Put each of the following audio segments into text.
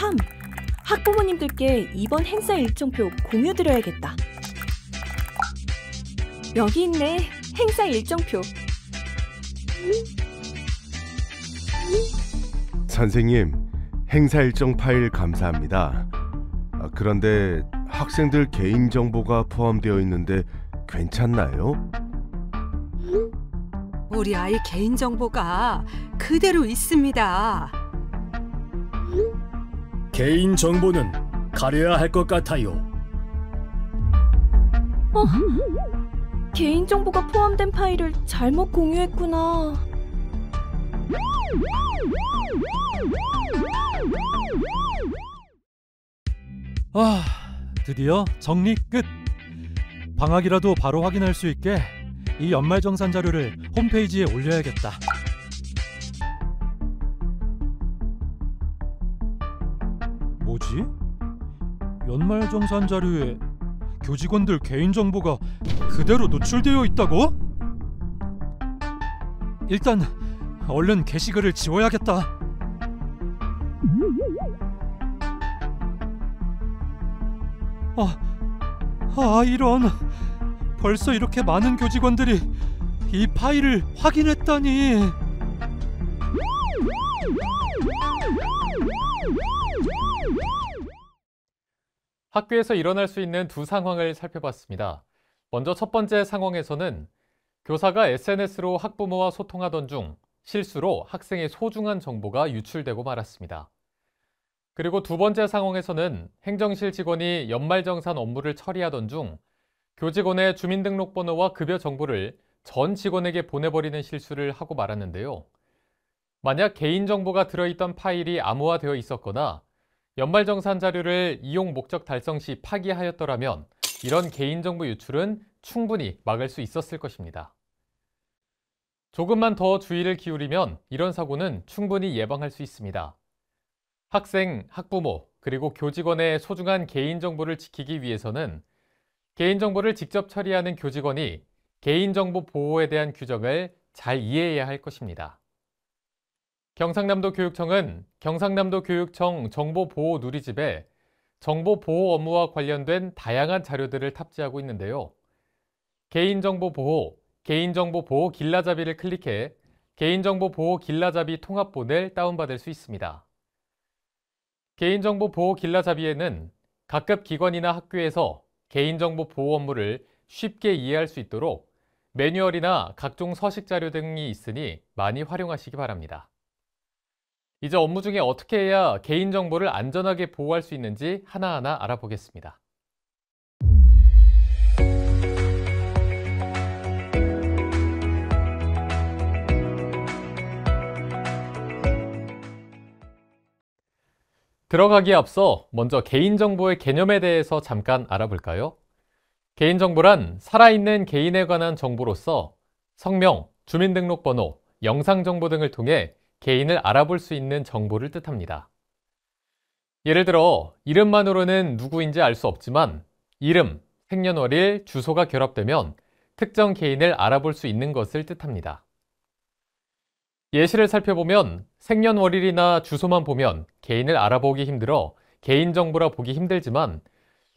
참! 학부모님들께 이번 행사 일정표 공유드려야겠다. 여기 있네, 행사 일정표. 선생님, 행사 일정 파일 감사합니다. 그런데 학생들 개인정보가 포함되어 있는데 괜찮나요? 우리 아이 개인정보가 그대로 있습니다. 개인정보는 가려야 할 것 같아요. 개인정보가 포함된 파일을 잘못 공유했구나. 드디어 정리 끝! 방학이라도 바로 확인할 수 있게 이 연말정산 자료를 홈페이지에 올려야겠다. 뭐지? 연말정산 자료에 교직원들 개인정보가 그대로 노출되어 있다고? 일단 얼른 게시글을 지워야겠다. 이런, 벌써 이렇게 많은 교직원들이 이 파일을 확인했다니. 학교에서 일어날 수 있는 두 상황을 살펴봤습니다. 먼저 첫 번째 상황에서는 교사가 SNS로 학부모와 소통하던 중 실수로 학생의 소중한 정보가 유출되고 말았습니다. 그리고 두 번째 상황에서는 행정실 직원이 연말정산 업무를 처리하던 중 교직원의 주민등록번호와 급여 정보를 전 직원에게 보내버리는 실수를 하고 말았는데요. 만약 개인정보가 들어있던 파일이 암호화되어 있었거나 연말정산 자료를 이용 목적 달성 시 파기하였더라면 이런 개인정보 유출은 충분히 막을 수 있었을 것입니다. 조금만 더 주의를 기울이면 이런 사고는 충분히 예방할 수 있습니다. 학생, 학부모, 그리고 교직원의 소중한 개인정보를 지키기 위해서는 개인정보를 직접 처리하는 교직원이 개인정보 보호에 대한 규정을 잘 이해해야 할 것입니다. 경상남도 교육청은 경상남도 교육청 정보보호 누리집에 정보보호 업무와 관련된 다양한 자료들을 탑재하고 있는데요. 개인정보 보호, 개인정보 보호 길라잡이를 클릭해 개인정보 보호 길라잡이 통합본을 다운받을 수 있습니다. 개인정보 보호 길라잡이에는 각급 기관이나 학교에서 개인정보 보호 업무를 쉽게 이해할 수 있도록 매뉴얼이나 각종 서식 자료 등이 있으니 많이 활용하시기 바랍니다. 이제 업무 중에 어떻게 해야 개인정보를 안전하게 보호할 수 있는지 하나하나 알아보겠습니다. 들어가기에 앞서 먼저 개인정보의 개념에 대해서 잠깐 알아볼까요? 개인정보란 살아있는 개인에 관한 정보로서 성명, 주민등록번호, 영상정보 등을 통해 개인을 알아볼 수 있는 정보를 뜻합니다. 예를 들어 이름만으로는 누구인지 알 수 없지만 이름, 생년월일, 주소가 결합되면 특정 개인을 알아볼 수 있는 것을 뜻합니다. 예시를 살펴보면 생년월일이나 주소만 보면 개인을 알아보기 힘들어 개인정보라 보기 힘들지만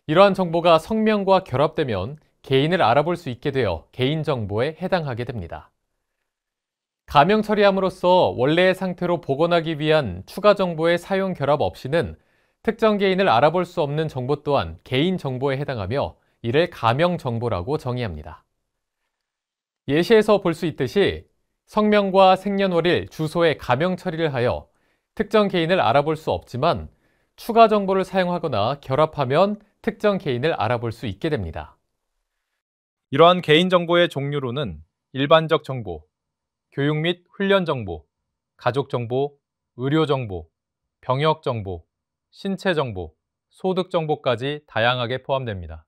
이러한 정보가 성명과 결합되면 개인을 알아볼 수 있게 되어 개인정보에 해당하게 됩니다. 가명 처리함으로써 원래의 상태로 복원하기 위한 추가 정보의 사용 결합 없이는 특정 개인을 알아볼 수 없는 정보 또한 개인정보에 해당하며 이를 가명정보라고 정의합니다. 예시에서 볼 수 있듯이 성명과 생년월일, 주소의 가명 처리를 하여 특정 개인을 알아볼 수 없지만 추가 정보를 사용하거나 결합하면 특정 개인을 알아볼 수 있게 됩니다. 이러한 개인정보의 종류로는 일반적 정보, 교육 및 훈련 정보, 가족 정보, 의료 정보, 병역 정보, 신체 정보, 소득 정보까지 다양하게 포함됩니다.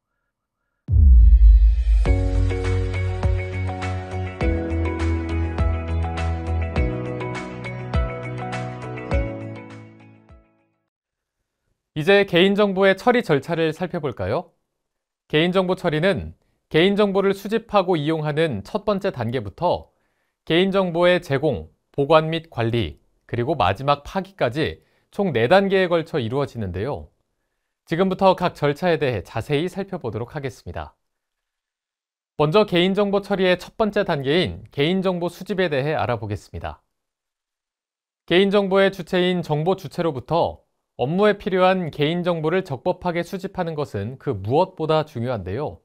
이제 개인정보의 처리 절차를 살펴볼까요? 개인정보 처리는 개인정보를 수집하고 이용하는 첫 번째 단계부터 개인정보의 제공, 보관 및 관리, 그리고 마지막 파기까지 총 4단계에 걸쳐 이루어지는데요. 지금부터 각 절차에 대해 자세히 살펴보도록 하겠습니다. 먼저 개인정보 처리의 첫 번째 단계인 개인정보 수집에 대해 알아보겠습니다. 개인정보의 주체인 정보 주체로부터 업무에 필요한 개인정보를 적법하게 수집하는 것은 그 무엇보다 중요한데요.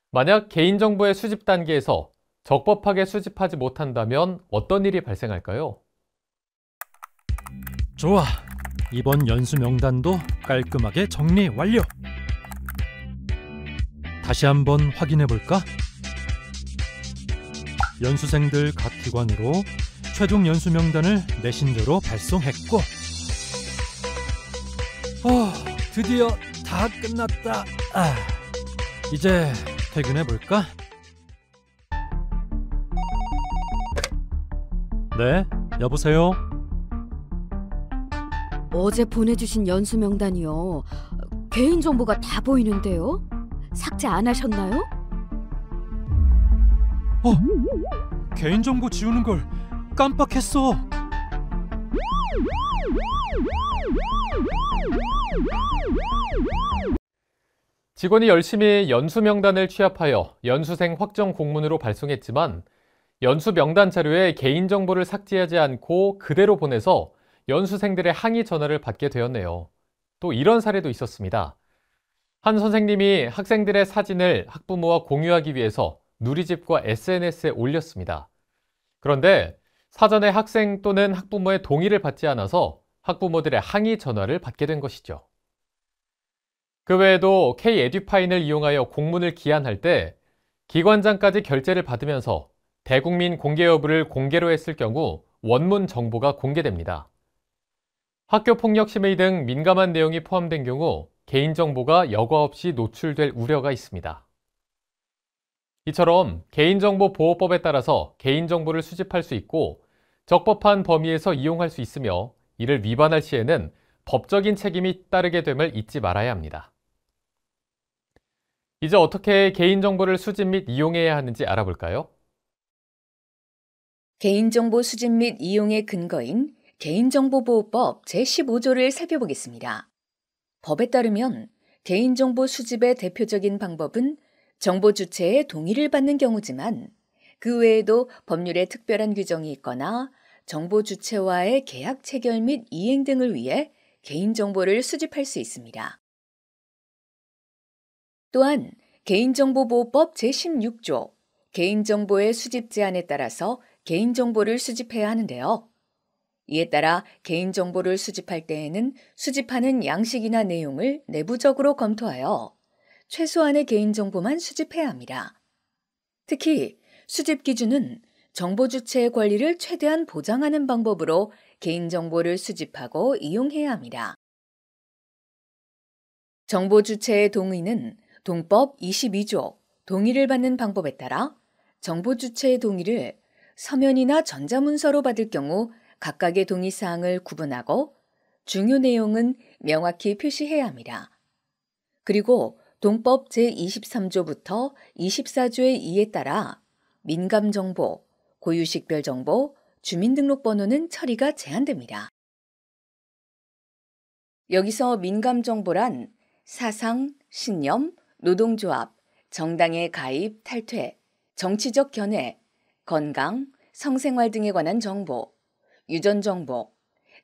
만약 개인정보의 수집 단계에서 적법하게 수집하지 못한다면 어떤 일이 발생할까요? 좋아. 이번 연수 명단도 깔끔하게 정리 완료. 다시 한번 확인해 볼까? 연수생들 각 기관으로 최종 연수 명단을 메신저로 발송했고, 드디어 다 끝났다. 이제 퇴근해 볼까? 네, 여보세요? 어제 보내주신 연수 명단이요. 개인정보가 다 보이는데요? 삭제 안 하셨나요? 개인정보 지우는 걸 깜빡했어. 직원이 열심히 연수 명단을 취합하여 연수생 확정 공문으로 발송했지만 연수 명단 자료에 개인정보를 삭제하지 않고 그대로 보내서 연수생들의 항의 전화를 받게 되었네요. 또 이런 사례도 있었습니다. 한 선생님이 학생들의 사진을 학부모와 공유하기 위해서 누리집과 SNS에 올렸습니다. 그런데 사전에 학생 또는 학부모의 동의를 받지 않아서 학부모들의 항의 전화를 받게 된 것이죠. 그 외에도 K-에듀파인을 이용하여 공문을 기한할 때 기관장까지 결재를 받으면서 대국민 공개 여부를 공개로 했을 경우 원문 정보가 공개됩니다. 학교 폭력 심의 등 민감한 내용이 포함된 경우 개인정보가 여과 없이 노출될 우려가 있습니다. 이처럼 개인정보보호법에 따라서 개인정보를 수집할 수 있고 적법한 범위에서 이용할 수 있으며 이를 위반할 시에는 법적인 책임이 따르게 됨을 잊지 말아야 합니다. 이제 어떻게 개인정보를 수집 및 이용해야 하는지 알아볼까요? 개인정보 수집 및 이용의 근거인 개인정보보호법 제15조를 살펴보겠습니다. 법에 따르면 개인정보 수집의 대표적인 방법은 정보 주체의 동의를 받는 경우지만 그 외에도 법률에 특별한 규정이 있거나 정보 주체와의 계약 체결 및 이행 등을 위해 개인정보를 수집할 수 있습니다. 또한 개인정보보호법 제16조 개인정보의 수집 제한에 따라서 개인정보를 수집해야 하는데요. 이에 따라 개인정보를 수집할 때에는 수집하는 양식이나 내용을 내부적으로 검토하여 최소한의 개인정보만 수집해야 합니다. 특히 수집 기준은 정보 주체의 권리를 최대한 보장하는 방법으로 개인정보를 수집하고 이용해야 합니다. 정보 주체의 동의는 동법 22조 동의를 받는 방법에 따라 정보 주체의 동의를 서면이나 전자문서로 받을 경우 각각의 동의 사항을 구분하고 중요 내용은 명확히 표시해야 합니다. 그리고 동법 제23조부터 24조의 이에 따라 민감정보, 고유식별정보, 주민등록번호는 처리가 제한됩니다. 여기서 민감정보란 사상, 신념, 노동조합, 정당의 가입, 탈퇴, 정치적 견해, 건강, 성생활 등에 관한 정보, 유전정보,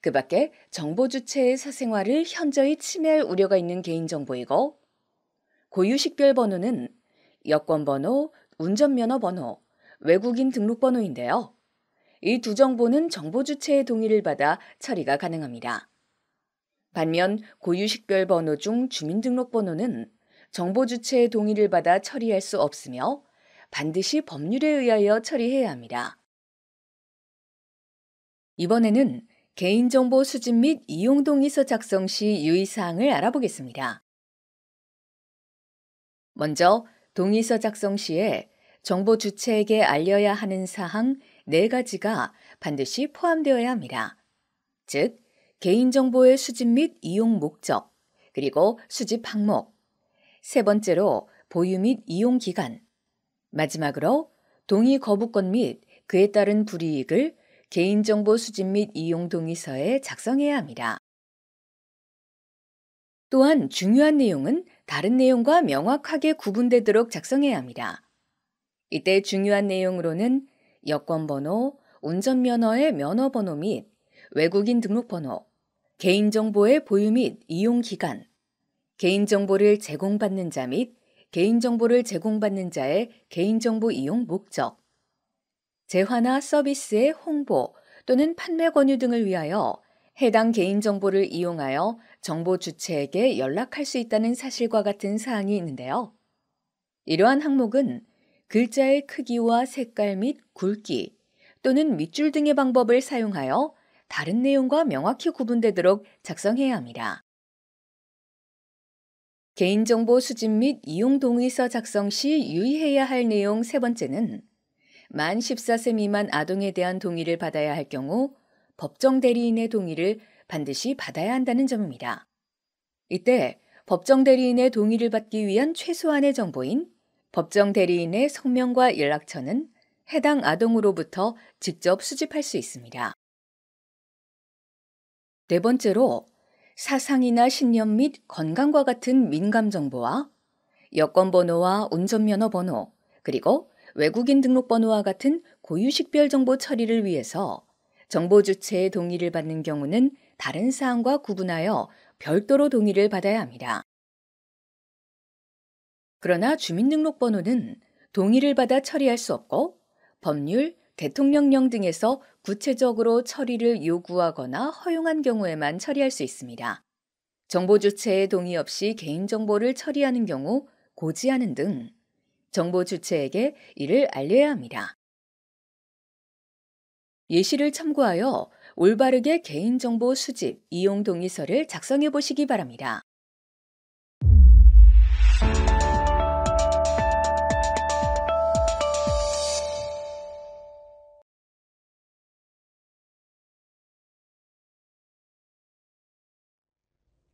그 밖에 정보 주체의 사생활을 현저히 침해할 우려가 있는 개인정보이고 고유식별 번호는 여권번호, 운전면허 번호, 외국인 등록번호인데요. 이 두 정보는 정보 주체의 동의를 받아 처리가 가능합니다. 반면 고유식별 번호 중 주민등록번호는 정보 주체의 동의를 받아 처리할 수 없으며 반드시 법률에 의하여 처리해야 합니다. 이번에는 개인정보 수집 및 이용 동의서 작성 시 유의사항을 알아보겠습니다. 먼저 동의서 작성 시에 정보 주체에게 알려야 하는 사항 4가지가 반드시 포함되어야 합니다. 즉, 개인정보의 수집 및 이용 목적, 그리고 수집 항목, 세 번째로 보유 및 이용 기간, 마지막으로 동의 거부권 및 그에 따른 불이익을 개인정보 수집 및 이용 동의서에 작성해야 합니다. 또한 중요한 내용은 다른 내용과 명확하게 구분되도록 작성해야 합니다. 이때 중요한 내용으로는 여권번호, 운전면허의 면허번호 및 외국인 등록번호, 개인정보의 보유 및 이용기간, 개인정보를 제공받는 자 및 개인정보를 제공받는 자의 개인정보 이용 목적, 재화나 서비스의 홍보 또는 판매 권유 등을 위하여 해당 개인정보를 이용하여 정보 주체에게 연락할 수 있다는 사실과 같은 사항이 있는데요. 이러한 항목은 글자의 크기와 색깔 및 굵기 또는 밑줄 등의 방법을 사용하여 다른 내용과 명확히 구분되도록 작성해야 합니다. 개인정보 수집 및 이용 동의서 작성 시 유의해야 할 내용 세 번째는 만 14세 미만 아동에 대한 동의를 받아야 할 경우 법정 대리인의 동의를 반드시 받아야 한다는 점입니다. 이때 법정 대리인의 동의를 받기 위한 최소한의 정보인 법정 대리인의 성명과 연락처는 해당 아동으로부터 직접 수집할 수 있습니다. 네 번째로 사상이나 신념 및 건강과 같은 민감 정보와 여권번호와 운전면허 번호, 그리고 외국인 등록번호와 같은 고유식별 정보 처리를 위해서 정보 주체의 동의를 받는 경우는 다른 사항과 구분하여 별도로 동의를 받아야 합니다. 그러나 주민등록번호는 동의를 받아 처리할 수 없고 법률, 대통령령 등에서 구체적으로 처리를 요구하거나 허용한 경우에만 처리할 수 있습니다. 정보 주체의 동의 없이 개인정보를 처리하는 경우 고지하는 등 정보 주체에게 이를 알려야 합니다. 예시를 참고하여 올바르게 개인정보 수집, 이용 동의서를 작성해 보시기 바랍니다.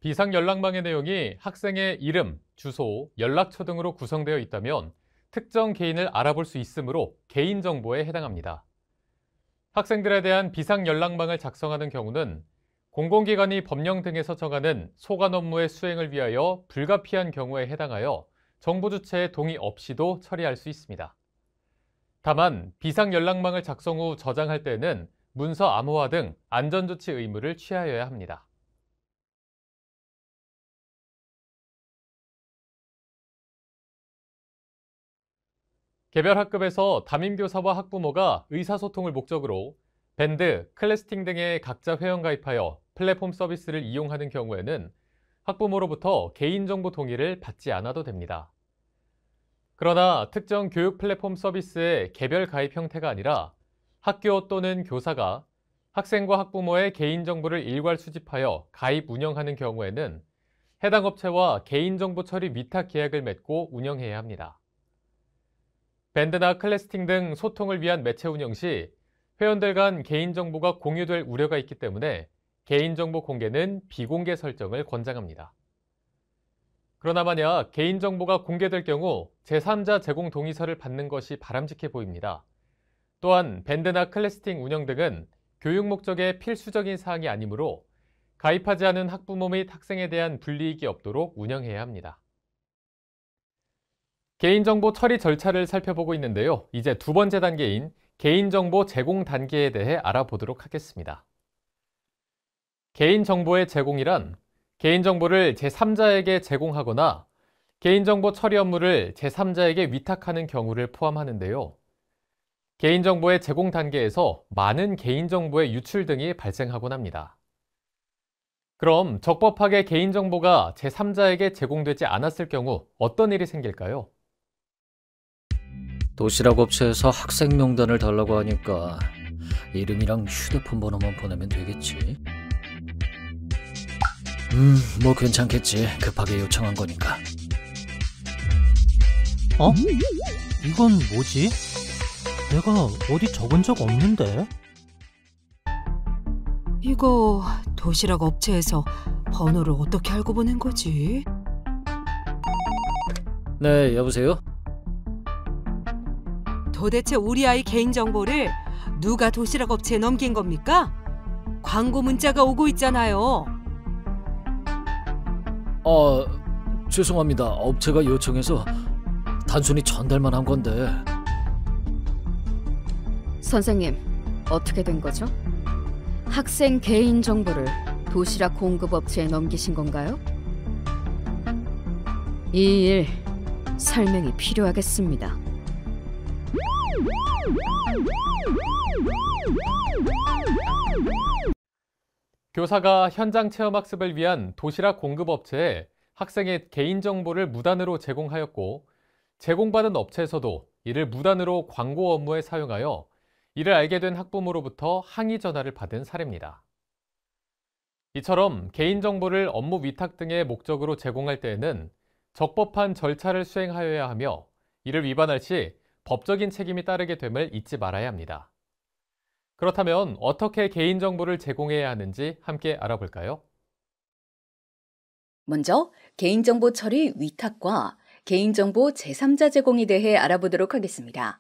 비상연락망의 내용이 학생의 이름, 주소, 연락처 등으로 구성되어 있다면 특정 개인을 알아볼 수 있으므로 개인정보에 해당합니다. 학생들에 대한 비상연락망을 작성하는 경우는 공공기관이 법령 등에서 정하는 소관 업무의 수행을 위하여 불가피한 경우에 해당하여 정보 주체의 동의 없이도 처리할 수 있습니다. 다만 비상연락망을 작성 후 저장할 때에는 문서 암호화 등 안전조치 의무를 취하여야 합니다. 개별 학급에서 담임교사와 학부모가 의사소통을 목적으로 밴드, 클래스팅 등의 각자 회원가입하여 플랫폼 서비스를 이용하는 경우에는 학부모로부터 개인정보 동의를 받지 않아도 됩니다. 그러나 특정 교육 플랫폼 서비스의 개별 가입 형태가 아니라 학교 또는 교사가 학생과 학부모의 개인정보를 일괄 수집하여 가입 운영하는 경우에는 해당 업체와 개인정보 처리 위탁 계약을 맺고 운영해야 합니다. 밴드나 클래스팅 등 소통을 위한 매체 운영 시 회원들 간 개인정보가 공유될 우려가 있기 때문에 개인정보 공개는 비공개 설정을 권장합니다. 그러나 만약 개인정보가 공개될 경우 제3자 제공 동의서를 받는 것이 바람직해 보입니다. 또한 밴드나 클래스팅 운영 등은 교육 목적의 필수적인 사항이 아니므로 가입하지 않은 학부모 및 학생에 대한 불이익이 없도록 운영해야 합니다. 개인정보 처리 절차를 살펴보고 있는데요. 이제 두 번째 단계인 개인정보 제공 단계에 대해 알아보도록 하겠습니다. 개인정보의 제공이란 개인정보를 제3자에게 제공하거나 개인정보 처리 업무를 제3자에게 위탁하는 경우를 포함하는데요. 개인정보의 제공 단계에서 많은 개인정보의 유출 등이 발생하곤 합니다. 그럼 적법하게 개인정보가 제3자에게 제공되지 않았을 경우 어떤 일이 생길까요? 도시락 업체에서 학생 명단을 달라고 하니까 이름이랑 휴대폰 번호만 보내면 되겠지. 뭐 괜찮겠지. 급하게 요청한 거니까. 어? 이건 뭐지? 내가 어디 적은 적 없는데? 이거 도시락 업체에서 번호를 어떻게 알고 보낸 거지? 네, 여보세요? 도대체 우리 아이 개인정보를 누가 도시락 업체에 넘긴 겁니까? 광고 문자가 오고 있잖아요. 죄송합니다. 업체가 요청해서 단순히 전달만 한 건데. 선생님, 어떻게 된 거죠? 학생 개인 정보를 도시락 공급 업체에 넘기신 건가요? 이 일 설명이 필요하겠습니다. 교사가 현장 체험 학습을 위한 도시락 공급 업체에 학생의 개인정보를 무단으로 제공하였고, 제공받은 업체에서도 이를 무단으로 광고 업무에 사용하여 이를 알게 된 학부모로부터 항의 전화를 받은 사례입니다. 이처럼 개인정보를 업무 위탁 등의 목적으로 제공할 때에는 적법한 절차를 수행하여야 하며, 이를 위반할 시 법적인 책임이 따르게 됨을 잊지 말아야 합니다. 그렇다면 어떻게 개인정보를 제공해야 하는지 함께 알아볼까요? 먼저 개인정보 처리 위탁과 개인정보 제3자 제공에 대해 알아보도록 하겠습니다.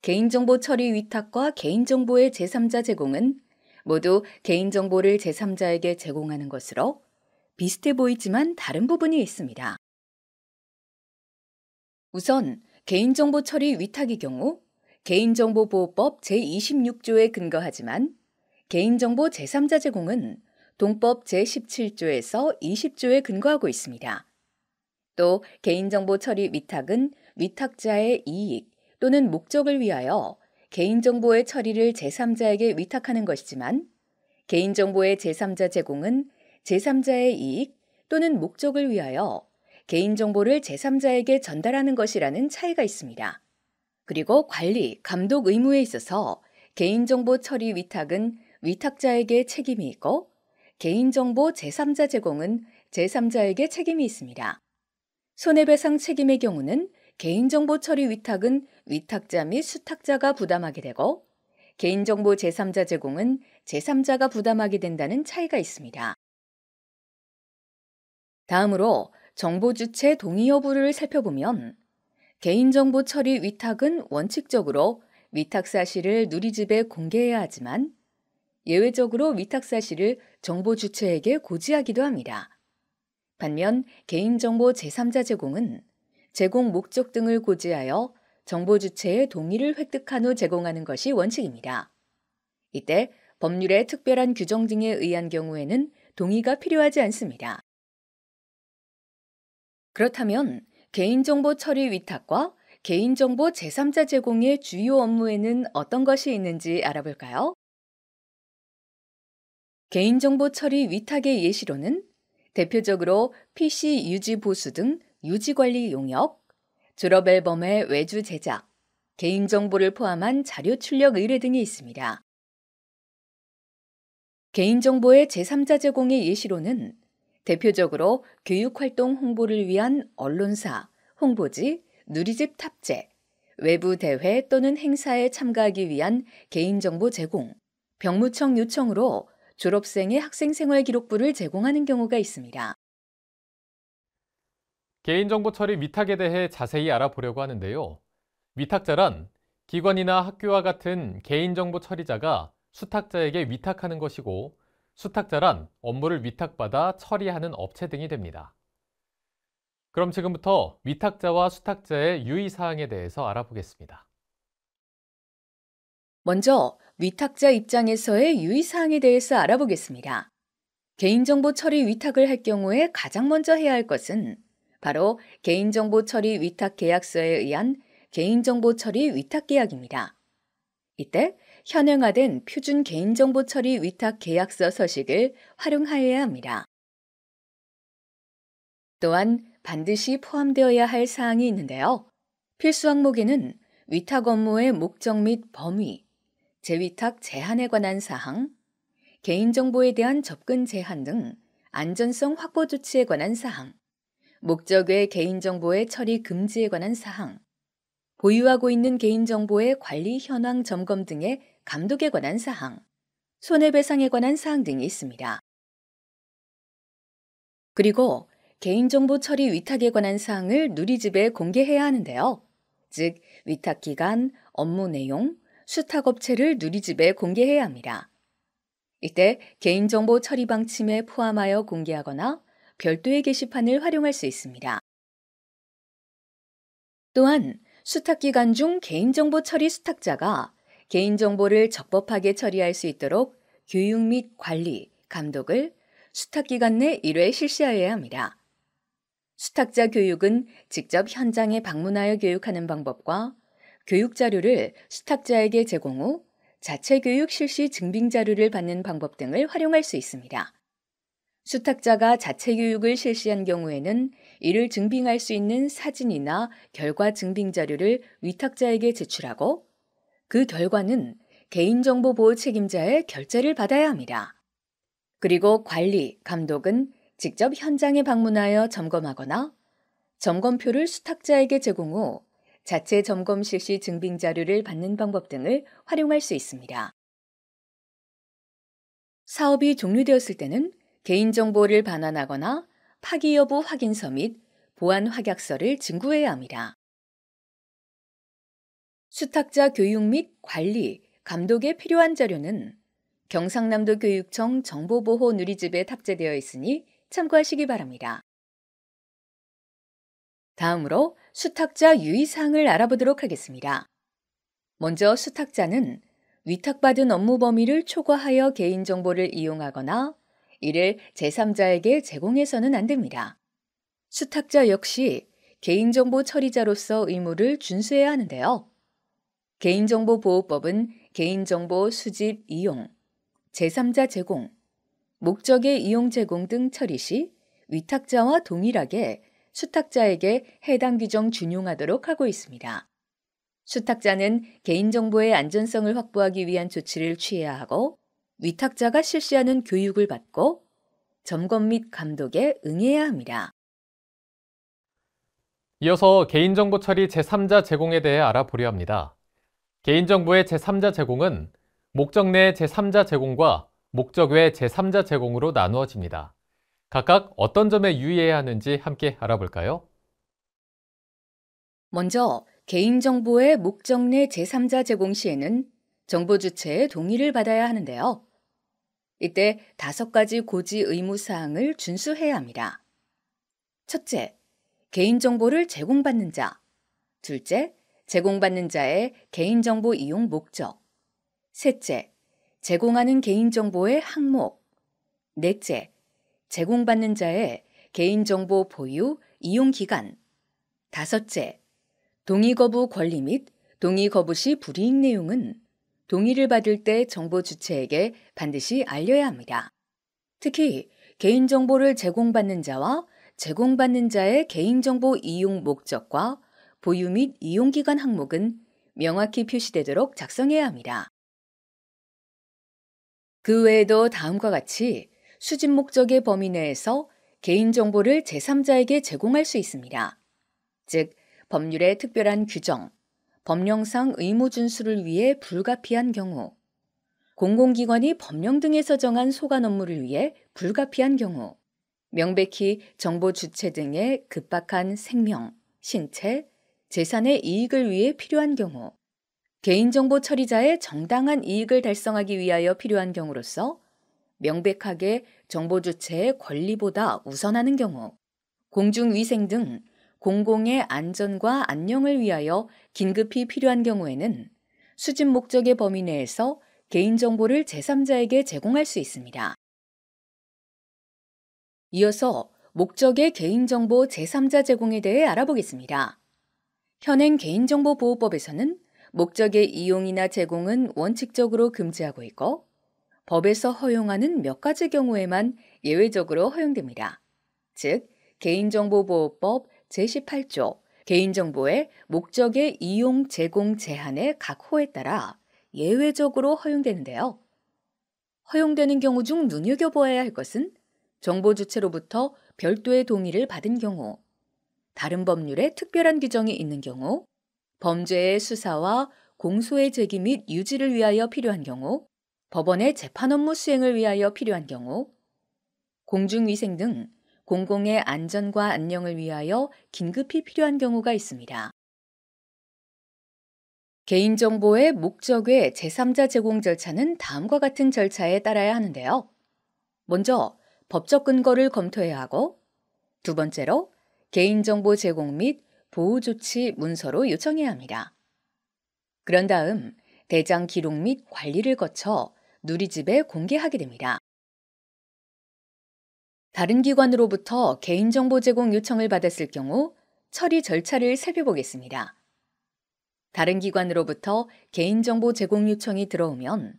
개인정보 처리 위탁과 개인정보의 제3자 제공은 모두 개인정보를 제3자에게 제공하는 것으로 비슷해 보이지만 다른 부분이 있습니다. 우선 개인정보 처리 위탁의 경우 개인정보보호법 제26조에 근거하지만 개인정보 제3자 제공은 동법 제17조에서 20조에 근거하고 있습니다. 또 개인정보 처리 위탁은 위탁자의 이익 또는 목적을 위하여 개인정보의 처리를 제3자에게 위탁하는 것이지만 개인정보의 제3자 제공은 제3자의 이익 또는 목적을 위하여 개인정보를 제3자에게 전달하는 것이라는 차이가 있습니다. 그리고 관리, 감독 의무에 있어서 개인정보 처리 위탁은 위탁자에게 책임이 있고 개인정보 제3자 제공은 제3자에게 책임이 있습니다. 손해배상 책임의 경우는 개인정보 처리 위탁은 위탁자 및 수탁자가 부담하게 되고 개인정보 제3자 제공은 제3자가 부담하게 된다는 차이가 있습니다. 다음으로 정보 주체 동의 여부를 살펴보면 개인정보 처리 위탁은 원칙적으로 위탁 사실을 누리집에 공개해야 하지만 예외적으로 위탁 사실을 정보 주체에게 고지하기도 합니다. 반면 개인정보 제3자 제공은 제공 목적 등을 고지하여 정보 주체의 동의를 획득한 후 제공하는 것이 원칙입니다. 이때 법률의 특별한 규정 등에 의한 경우에는 동의가 필요하지 않습니다. 그렇다면 개인정보 처리 위탁과 개인정보 제3자 제공의 주요 업무에는 어떤 것이 있는지 알아볼까요? 개인정보 처리 위탁의 예시로는 대표적으로 PC 유지 보수 등 유지관리 용역, 졸업앨범의 외주 제작, 개인정보를 포함한 자료 출력 의뢰 등이 있습니다. 개인정보의 제3자 제공의 예시로는 대표적으로 교육활동 홍보를 위한 언론사, 홍보지, 누리집 탑재, 외부 대회 또는 행사에 참가하기 위한 개인정보 제공, 병무청 요청으로 졸업생의 학생생활 기록부를 제공하는 경우가 있습니다. 개인정보 처리 위탁에 대해 자세히 알아보려고 하는데요. 위탁자란 기관이나 학교와 같은 개인정보 처리자가 수탁자에게 위탁하는 것이고, 수탁자란 업무를 위탁받아 처리하는 업체 등이 됩니다. 그럼 지금부터 위탁자와 수탁자의 유의사항에 대해서 알아보겠습니다. 먼저 위탁자 입장에서의 유의사항에 대해서 알아보겠습니다. 개인정보 처리 위탁을 할 경우에 가장 먼저 해야 할 것은 바로 개인정보 처리 위탁 계약서에 의한 개인정보 처리 위탁 계약입니다. 이때 현행화된 표준 개인정보 처리 위탁 계약서 서식을 활용하여야 합니다. 또한 반드시 포함되어야 할 사항이 있는데요. 필수 항목에는 위탁 업무의 목적 및 범위, 재위탁 제한에 관한 사항, 개인정보에 대한 접근 제한 등 안전성 확보 조치에 관한 사항, 목적 외 개인정보의 처리 금지에 관한 사항, 보유하고 있는 개인정보의 관리 현황 점검 등의 감독에 관한 사항, 손해배상에 관한 사항 등이 있습니다. 그리고 개인정보 처리 위탁에 관한 사항을 누리집에 공개해야 하는데요. 즉, 위탁 기간, 업무 내용, 수탁업체를 누리집에 공개해야 합니다. 이때 개인정보 처리 방침에 포함하여 공개하거나 별도의 게시판을 활용할 수 있습니다. 또한 수탁기간 중 개인정보 처리 수탁자가 개인정보를 적법하게 처리할 수 있도록 교육 및 관리, 감독을 수탁기간 내 1회 실시하여야 합니다. 수탁자 교육은 직접 현장에 방문하여 교육하는 방법과 교육 자료를 수탁자에게 제공 후 자체 교육 실시 증빙 자료를 받는 방법 등을 활용할 수 있습니다. 수탁자가 자체 교육을 실시한 경우에는 이를 증빙할 수 있는 사진이나 결과 증빙 자료를 위탁자에게 제출하고 그 결과는 개인정보 보호 책임자의 결재를 받아야 합니다. 그리고 관리, 감독은 직접 현장에 방문하여 점검하거나 점검표를 수탁자에게 제공 후 자체 점검 실시 증빙 자료를 받는 방법 등을 활용할 수 있습니다. 사업이 종료되었을 때는 개인정보를 반환하거나 파기 여부 확인서 및 보안 확약서를 증구해야 합니다. 수탁자 교육 및 관리, 감독에 필요한 자료는 경상남도 교육청 정보보호 누리집에 탑재되어 있으니 참고하시기 바랍니다. 다음으로 수탁자 유의사항을 알아보도록 하겠습니다. 먼저 수탁자는 위탁받은 업무 범위를 초과하여 개인정보를 이용하거나 이를 제3자에게 제공해서는 안 됩니다. 수탁자 역시 개인정보 처리자로서 의무를 준수해야 하는데요. 개인정보보호법은 개인정보 수집, 이용, 제3자 제공, 목적의 이용 제공 등 처리 시 위탁자와 동일하게 수탁자에게 해당 규정 준용하도록 하고 있습니다. 수탁자는 개인정보의 안전성을 확보하기 위한 조치를 취해야 하고 위탁자가 실시하는 교육을 받고 점검 및 감독에 응해야 합니다. 이어서 개인정보 처리 제3자 제공에 대해 알아보려 합니다. 개인정보의 제3자 제공은 목적 내 제3자 제공과 목적 외 제3자 제공으로 나누어집니다. 각각 어떤 점에 유의해야 하는지 함께 알아볼까요? 먼저 개인정보의 목적 내 제3자 제공 시에는 정보 주체의 동의를 받아야 하는데요. 이때 5가지 고지 의무 사항을 준수해야 합니다. 첫째, 개인정보를 제공받는 자. 둘째, 제공받는 자의 개인정보 이용 목적. 셋째, 제공하는 개인정보의 항목. 넷째, 제공받는 자의 개인정보 보유, 이용 기간. 다섯째, 동의 거부 권리 및 동의 거부 시 불이익 내용은 동의를 받을 때 정보 주체에게 반드시 알려야 합니다. 특히 개인정보를 제공받는 자와 제공받는 자의 개인정보 이용 목적과 보유 및 이용 기간 항목은 명확히 표시되도록 작성해야 합니다. 그 외에도 다음과 같이 수집 목적의 범위 내에서 개인정보를 제3자에게 제공할 수 있습니다. 즉, 법률의 특별한 규정, 법령상 의무 준수를 위해 불가피한 경우, 공공기관이 법령 등에서 정한 소관 업무를 위해 불가피한 경우, 명백히 정보 주체 등의 급박한 생명, 신체, 재산의 이익을 위해 필요한 경우, 개인정보 처리자의 정당한 이익을 달성하기 위하여 필요한 경우로서 명백하게 정보 주체의 권리보다 우선하는 경우, 공중위생 등 공공의 안전과 안녕을 위하여 긴급히 필요한 경우에는 수집 목적의 범위 내에서 개인정보를 제3자에게 제공할 수 있습니다. 이어서 목적의 개인정보 제3자 제공에 대해 알아보겠습니다. 현행 개인정보보호법에서는 목적의 이용이나 제공은 원칙적으로 금지하고 있고 법에서 허용하는 몇 가지 경우에만 예외적으로 허용됩니다. 즉, 개인정보보호법 제18조 개인정보의 목적의 이용, 제공, 제한의 각 호에 따라 예외적으로 허용되는데요. 허용되는 경우 중 눈여겨보아야 할 것은 정보 주체로부터 별도의 동의를 받은 경우, 다른 법률에 특별한 규정이 있는 경우, 범죄의 수사와 공소의 제기 및 유지를 위하여 필요한 경우, 법원의 재판 업무 수행을 위하여 필요한 경우, 공중위생 등 공공의 안전과 안녕을 위하여 긴급히 필요한 경우가 있습니다. 개인정보의 목적 외 제3자 제공 절차는 다음과 같은 절차에 따라야 하는데요. 먼저 법적 근거를 검토해야 하고 두 번째로 개인정보 제공 및 보호 조치 문서로 요청해야 합니다. 그런 다음 대장 기록 및 관리를 거쳐 누리집에 공개하게 됩니다. 다른 기관으로부터 개인정보 제공 요청을 받았을 경우 처리 절차를 살펴보겠습니다. 다른 기관으로부터 개인정보 제공 요청이 들어오면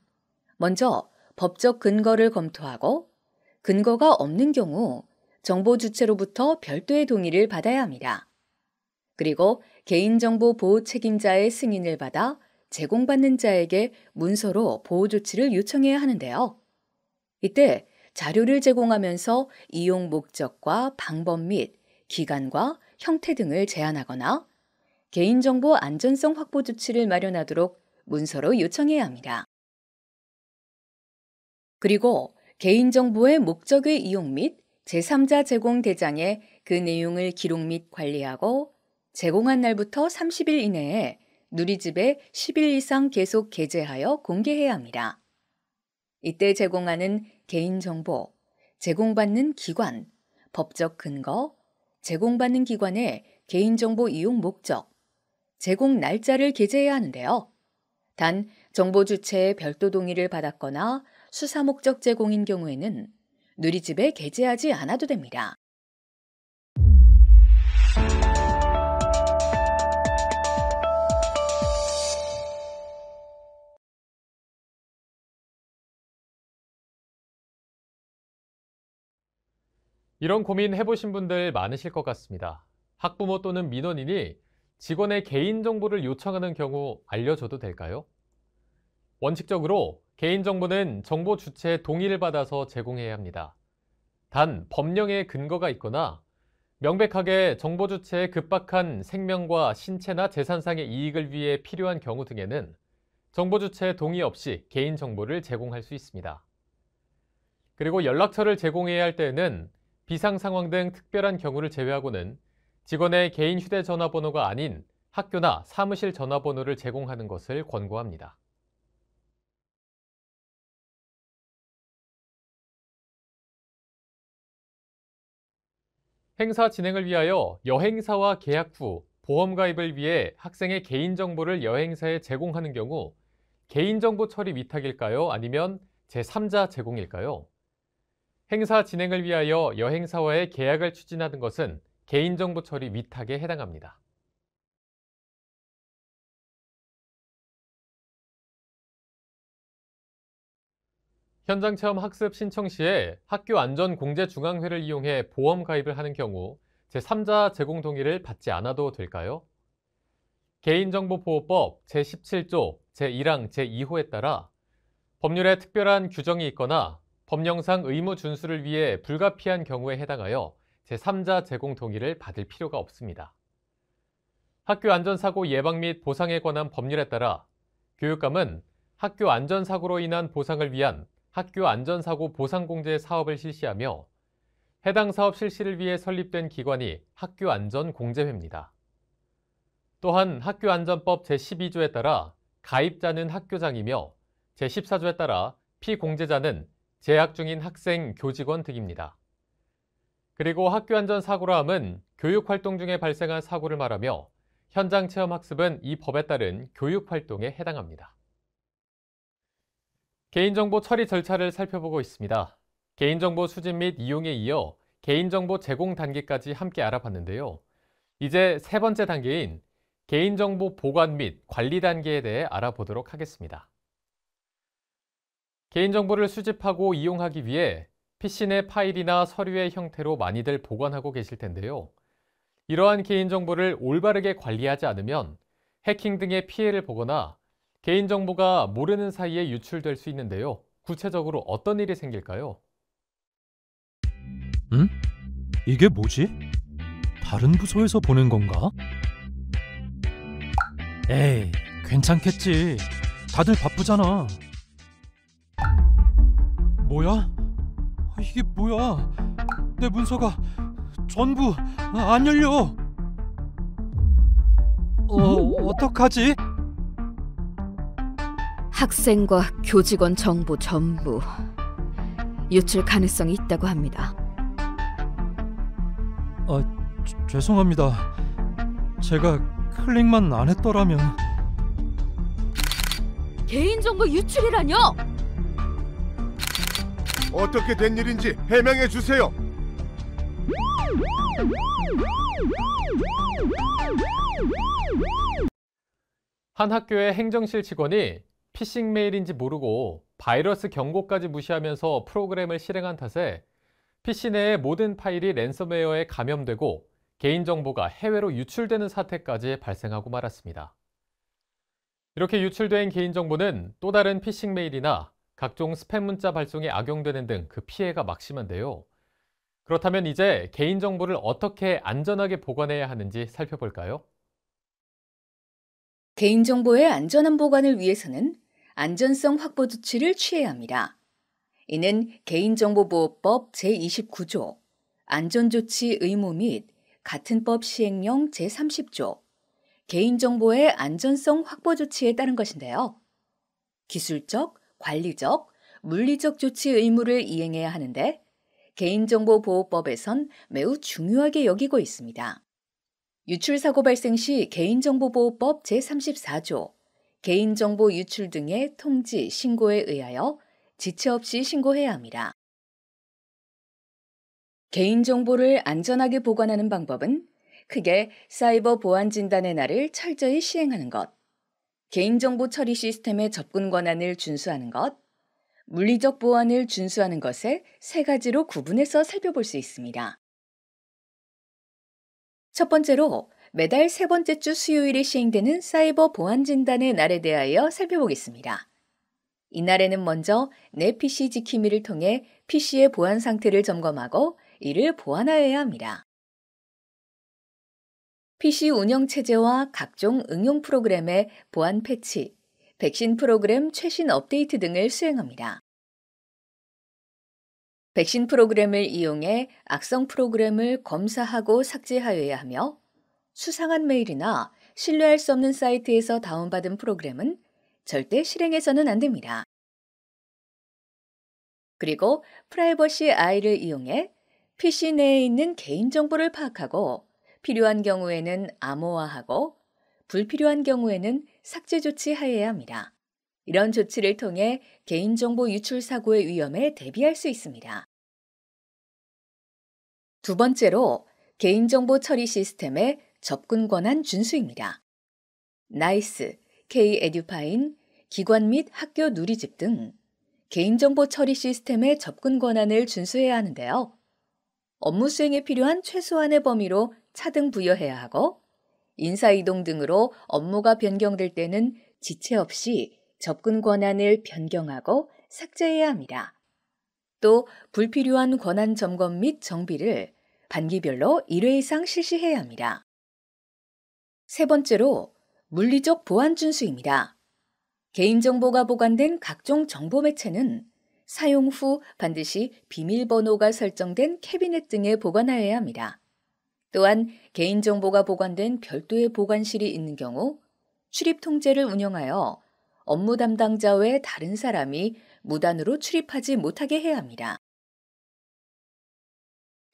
먼저 법적 근거를 검토하고 근거가 없는 경우 정보 주체로부터 별도의 동의를 받아야 합니다. 그리고 개인정보 보호 책임자의 승인을 받아 제공받는 자에게 문서로 보호 조치를 요청해야 하는데요. 이때 자료를 제공하면서 이용 목적과 방법 및 기간과 형태 등을 제한하거나 개인정보 안전성 확보 조치를 마련하도록 문서로 요청해야 합니다. 그리고 개인정보의 목적의 이용 및 제3자 제공 대장에 그 내용을 기록 및 관리하고 제공한 날부터 30일 이내에 누리집에 10일 이상 계속 게재하여 공개해야 합니다. 이때 제공하는 개인정보, 제공받는 기관, 법적 근거, 제공받는 기관의 개인정보 이용 목적, 제공 날짜를 게재해야 하는데요. 단 정보 주체의 별도 동의를 받았거나 수사 목적 제공인 경우에는 누리집에 게재하지 않아도 됩니다. 이런 고민 해보신 분들 많으실 것 같습니다. 학부모 또는 민원인이 직원의 개인정보를 요청하는 경우 알려줘도 될까요? 원칙적으로 개인정보는 정보 주체의 동의를 받아서 제공해야 합니다. 단 법령에 근거가 있거나 명백하게 정보 주체의 급박한 생명과 신체나 재산상의 이익을 위해 필요한 경우 등에는 정보 주체의 동의 없이 개인정보를 제공할 수 있습니다. 그리고 연락처를 제공해야 할 때에는 비상 상황 등 특별한 경우를 제외하고는 직원의 개인 휴대전화번호가 아닌 학교나 사무실 전화번호를 제공하는 것을 권고합니다. 행사 진행을 위하여 여행사와 계약 후 보험 가입을 위해 학생의 개인정보를 여행사에 제공하는 경우 개인정보 처리 위탁일까요? 아니면 제3자 제공일까요? 행사 진행을 위하여 여행사와의 계약을 추진하는 것은 개인정보 처리 위탁에 해당합니다. 현장체험 학습 신청 시에 학교안전공제중앙회를 이용해 보험 가입을 하는 경우 제3자 제공 동의를 받지 않아도 될까요? 개인정보보호법 제17조 제1항 제2호에 따라 법률에 특별한 규정이 있거나 법령상 의무 준수를 위해 불가피한 경우에 해당하여 제3자 제공 동의를 받을 필요가 없습니다. 학교 안전사고 예방 및 보상에 관한 법률에 따라 교육감은 학교 안전사고로 인한 보상을 위한 학교 안전사고 보상공제 사업을 실시하며 해당 사업 실시를 위해 설립된 기관이 학교안전공제회입니다. 또한 학교안전법 제12조에 따라 가입자는 학교장이며 제14조에 따라 피공제자는 재학 중인 학생, 교직원 등입니다. 그리고 학교안전사고라 함은 교육활동 중에 발생한 사고를 말하며 현장체험학습은 이 법에 따른 교육활동에 해당합니다. 개인정보 처리 절차를 살펴보고 있습니다. 개인정보 수집 및 이용에 이어 개인정보 제공 단계까지 함께 알아봤는데요. 이제 세 번째 단계인 개인정보 보관 및 관리 단계에 대해 알아보도록 하겠습니다. 개인정보를 수집하고 이용하기 위해 PC 내 파일이나 서류의 형태로 많이들 보관하고 계실 텐데요. 이러한 개인정보를 올바르게 관리하지 않으면 해킹 등의 피해를 보거나 개인정보가 모르는 사이에 유출될 수 있는데요. 구체적으로 어떤 일이 생길까요? 응? 이게 뭐지? 다른 부서에서 보낸 건가? 에이, 괜찮겠지. 다들 바쁘잖아. 뭐야? 이게 뭐야? 내 문서가 전부 안 열려. 어떡하지? 학생과 교직원 정보 전부 유출 가능성이 있다고 합니다. 죄송합니다. 제가 클릭만 안 했더라면. 개인정보 유출이라뇨? 어떻게 된 일인지 해명해 주세요. 한 학교의 행정실 직원이 피싱 메일인지 모르고 바이러스 경고까지 무시하면서 프로그램을 실행한 탓에 PC 내의 모든 파일이 랜섬웨어에 감염되고 개인정보가 해외로 유출되는 사태까지 발생하고 말았습니다. 이렇게 유출된 개인정보는 또 다른 피싱 메일이나 각종 스팸 문자 발송에 악용되는 등 그 피해가 막심한데요. 그렇다면 이제 개인정보를 어떻게 안전하게 보관해야 하는지 살펴볼까요? 개인정보의 안전한 보관을 위해서는 안전성 확보 조치를 취해야 합니다. 이는 개인정보보호법 제29조, 안전조치 의무 및 같은 법 시행령 제30조, 개인정보의 안전성 확보 조치에 따른 것인데요. 기술적, 관리적, 물리적 조치 의무를 이행해야 하는데 개인정보보호법에선 매우 중요하게 여기고 있습니다. 유출사고 발생 시 개인정보보호법 제34조, 개인정보 유출 등의 통지, 신고에 의하여 지체 없이 신고해야 합니다. 개인정보를 안전하게 보관하는 방법은 크게 사이버 보안 진단의 날을 철저히 시행하는 것, 개인정보 처리 시스템의 접근 권한을 준수하는 것, 물리적 보안을 준수하는 것에 세 가지로 구분해서 살펴볼 수 있습니다. 첫 번째로 매달 세 번째 주 수요일에 시행되는 사이버 보안 진단의 날에 대하여 살펴보겠습니다. 이날에는 먼저 내 PC 지킴이를 통해 PC의 보안 상태를 점검하고 이를 보완하여야 합니다. PC 운영체제와 각종 응용 프로그램의 보안 패치, 백신 프로그램 최신 업데이트 등을 수행합니다. 백신 프로그램을 이용해 악성 프로그램을 검사하고 삭제하여야 하며 수상한 메일이나 신뢰할 수 없는 사이트에서 다운받은 프로그램은 절대 실행해서는 안 됩니다. 그리고 프라이버시 아이를 이용해 PC 내에 있는 개인정보를 파악하고 필요한 경우에는 암호화하고 불필요한 경우에는 삭제 조치하여야 합니다. 이런 조치를 통해 개인정보 유출 사고의 위험에 대비할 수 있습니다. 두 번째로 개인정보 처리 시스템의 접근 권한 준수입니다. 나이스, K-에듀파인, 기관 및 학교 누리집 등 개인정보 처리 시스템의 접근 권한을 준수해야 하는데요. 업무 수행에 필요한 최소한의 범위로 차등 부여해야 하고 인사이동 등으로 업무가 변경될 때는 지체 없이 접근 권한을 변경하고 삭제해야 합니다. 또 불필요한 권한 점검 및 정비를 반기별로 1회 이상 실시해야 합니다. 세 번째로 물리적 보안 준수입니다. 개인정보가 보관된 각종 정보 매체는 사용 후 반드시 비밀번호가 설정된 캐비넷 등에 보관하여야 합니다. 또한 개인정보가 보관된 별도의 보관실이 있는 경우 출입 통제를 운영하여 업무 담당자 외 다른 사람이 무단으로 출입하지 못하게 해야 합니다.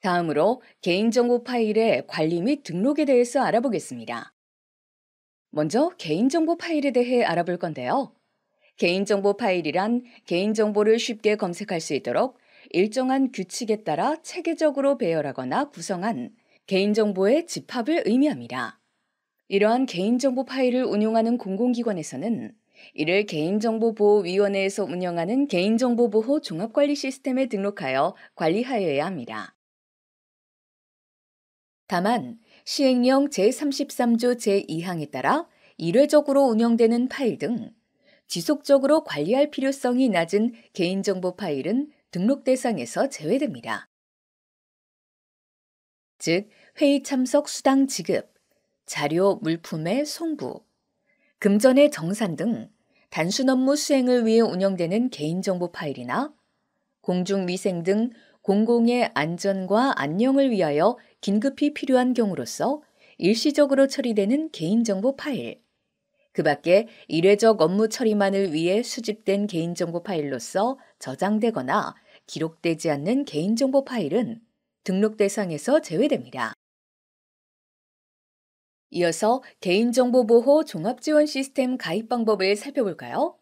다음으로 개인정보 파일의 관리 및 등록에 대해서 알아보겠습니다. 먼저 개인정보 파일에 대해 알아볼 건데요. 개인정보 파일이란 개인정보를 쉽게 검색할 수 있도록 일정한 규칙에 따라 체계적으로 배열하거나 구성한 개인정보의 집합을 의미합니다. 이러한 개인정보 파일을 운용하는 공공기관에서는 이를 개인정보보호위원회에서 운영하는 개인정보보호 종합관리 시스템에 등록하여 관리하여야 합니다. 다만 시행령 제33조 제2항에 따라 일회적으로 운영되는 파일 등 지속적으로 관리할 필요성이 낮은 개인정보 파일은 등록 대상에서 제외됩니다. 즉, 회의 참석 수당 지급, 자료 물품의 송부, 금전의 정산 등 단순 업무 수행을 위해 운영되는 개인정보 파일이나 공중위생 등 공공의 안전과 안녕을 위하여 긴급히 필요한 경우로서 일시적으로 처리되는 개인정보 파일, 그 밖에 일회적 업무 처리만을 위해 수집된 개인정보 파일로서 저장되거나 기록되지 않는 개인정보 파일은 등록 대상에서 제외됩니다. 이어서 개인정보보호 종합지원 시스템 가입 방법을 살펴볼까요?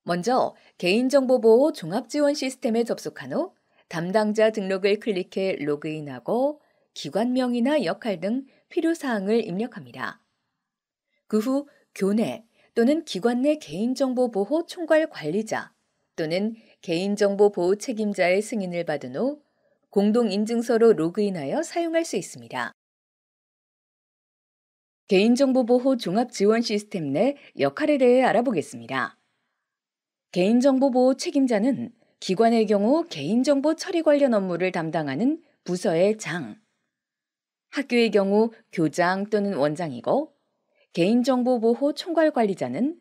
먼저 개인정보보호 종합지원 시스템에 접속한 후 담당자 등록을 클릭해 로그인하고 기관명이나 역할 등 필요사항을 입력합니다. 그 후 교내 또는 기관 내 개인정보보호 총괄 관리자 또는 개인정보보호 책임자의 승인을 받은 후 공동인증서로 로그인하여 사용할 수 있습니다. 개인정보보호 종합지원 시스템 내 역할에 대해 알아보겠습니다. 개인정보보호 책임자는 기관의 경우 개인정보 처리 관련 업무를 담당하는 부서의 장, 학교의 경우 교장 또는 원장이고, 개인정보보호 총괄관리자는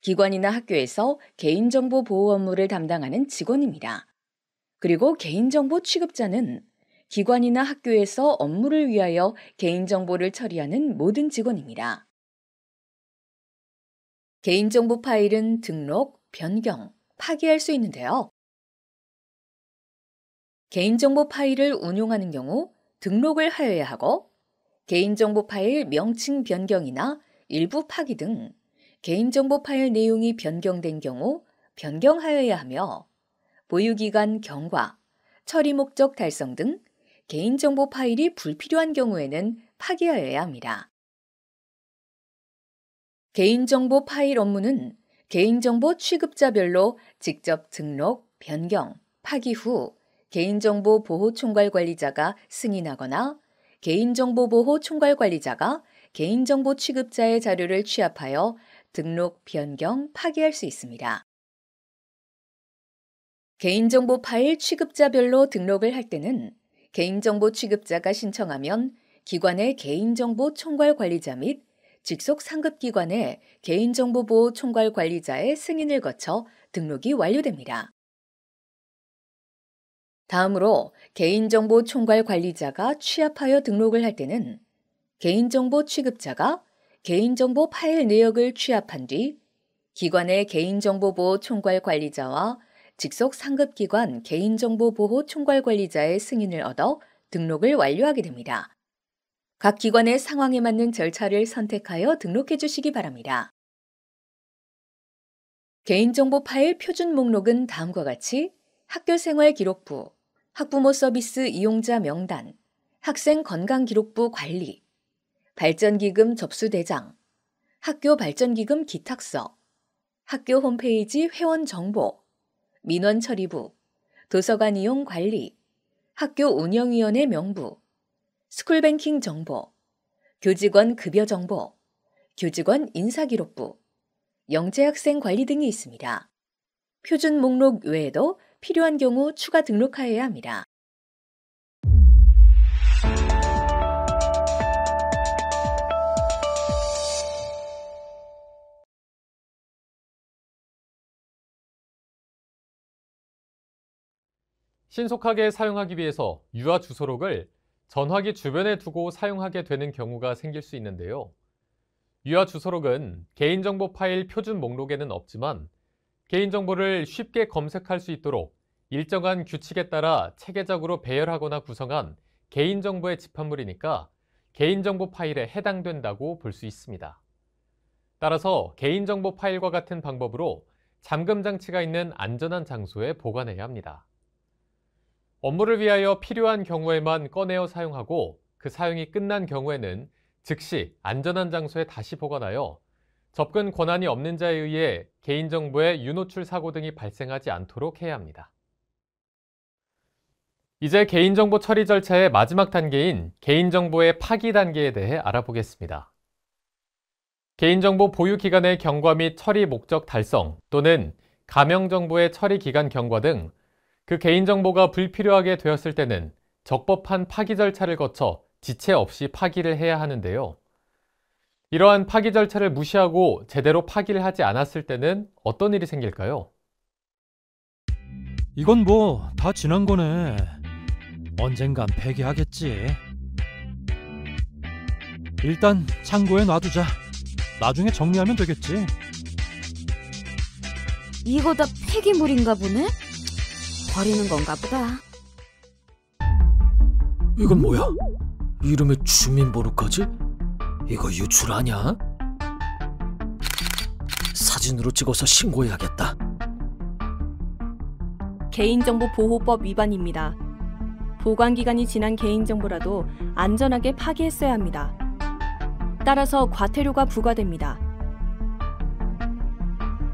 기관이나 학교에서 개인정보 보호 업무를 담당하는 직원입니다. 그리고 개인정보 취급자는 기관이나 학교에서 업무를 위하여 개인정보를 처리하는 모든 직원입니다. 개인정보 파일은 등록, 변경, 파기할 수 있는데요. 개인정보 파일을 운용하는 경우 등록을 하여야 하고, 개인정보 파일 명칭 변경이나 일부 파기 등 개인정보 파일 내용이 변경된 경우 변경하여야 하며, 보유기간 경과, 처리 목적 달성 등 개인정보 파일이 불필요한 경우에는 파기하여야 합니다. 개인정보 파일 업무는 개인정보 취급자별로 직접 등록, 변경, 파기 후 개인정보 보호 총괄관리자가 승인하거나 개인정보보호 총괄관리자가 개인정보 취급자의 자료를 취합하여 등록, 변경, 파기할 수 있습니다. 개인정보 파일 취급자별로 등록을 할 때는 개인정보 취급자가 신청하면 기관의 개인정보 총괄관리자 및 직속 상급기관의 개인정보보호 총괄관리자의 승인을 거쳐 등록이 완료됩니다. 다음으로 개인정보 총괄관리자가 취합하여 등록을 할 때는 개인정보 취급자가 개인정보 파일 내역을 취합한 뒤 기관의 개인정보보호 총괄관리자와 직속 상급기관 개인정보보호 총괄관리자의 승인을 얻어 등록을 완료하게 됩니다. 각 기관의 상황에 맞는 절차를 선택하여 등록해 주시기 바랍니다. 개인정보 파일 표준 목록은 다음과 같이 학교생활기록부, 학부모 서비스 이용자 명단, 학생 건강기록부 관리, 발전기금 접수대장, 학교 발전기금 기탁서, 학교 홈페이지 회원 정보, 민원 처리부, 도서관 이용 관리, 학교 운영위원회 명부, 스쿨뱅킹 정보, 교직원 급여 정보, 교직원 인사기록부, 영재학생 관리 등이 있습니다. 표준 목록 외에도 필요한 경우 추가 등록하여야 합니다. 신속하게 사용하기 위해서 유아 주소록을 전화기 주변에 두고 사용하게 되는 경우가 생길 수 있는데요. 유아 주소록은 개인정보 파일 표준 목록에는 없지만 개인정보를 쉽게 검색할 수 있도록 일정한 규칙에 따라 체계적으로 배열하거나 구성한 개인정보의 집합물이니까 개인정보 파일에 해당된다고 볼 수 있습니다. 따라서 개인정보 파일과 같은 방법으로 잠금 장치가 있는 안전한 장소에 보관해야 합니다. 업무를 위하여 필요한 경우에만 꺼내어 사용하고 그 사용이 끝난 경우에는 즉시 안전한 장소에 다시 보관하여 접근 권한이 없는 자에 의해 개인정보의 유노출 사고 등이 발생하지 않도록 해야 합니다. 이제 개인정보 처리 절차의 마지막 단계인 개인정보의 파기 단계에 대해 알아보겠습니다. 개인정보 보유 기간의 경과 및 처리 목적 달성 또는 가명정보의 처리 기간 경과 등 그 개인정보가 불필요하게 되었을 때는 적법한 파기 절차를 거쳐 지체 없이 파기를 해야 하는데요. 이러한 파기 절차를 무시하고 제대로 파기를 하지 않았을 때는 어떤 일이 생길까요? 이건 뭐 다 지난 거네. 언젠간 폐기하겠지. 일단 창고에 놔두자. 나중에 정리하면 되겠지. 이거 다 폐기물인가 보네? 버리는 건가 보다. 이건 뭐야? 이름에 주민번호까지? 이거 유출 아냐? 사진으로 찍어서 신고해야겠다. 개인정보보호법 위반입니다. 보관기간이 지난 개인정보라도 안전하게 파기했어야 합니다. 따라서 과태료가 부과됩니다.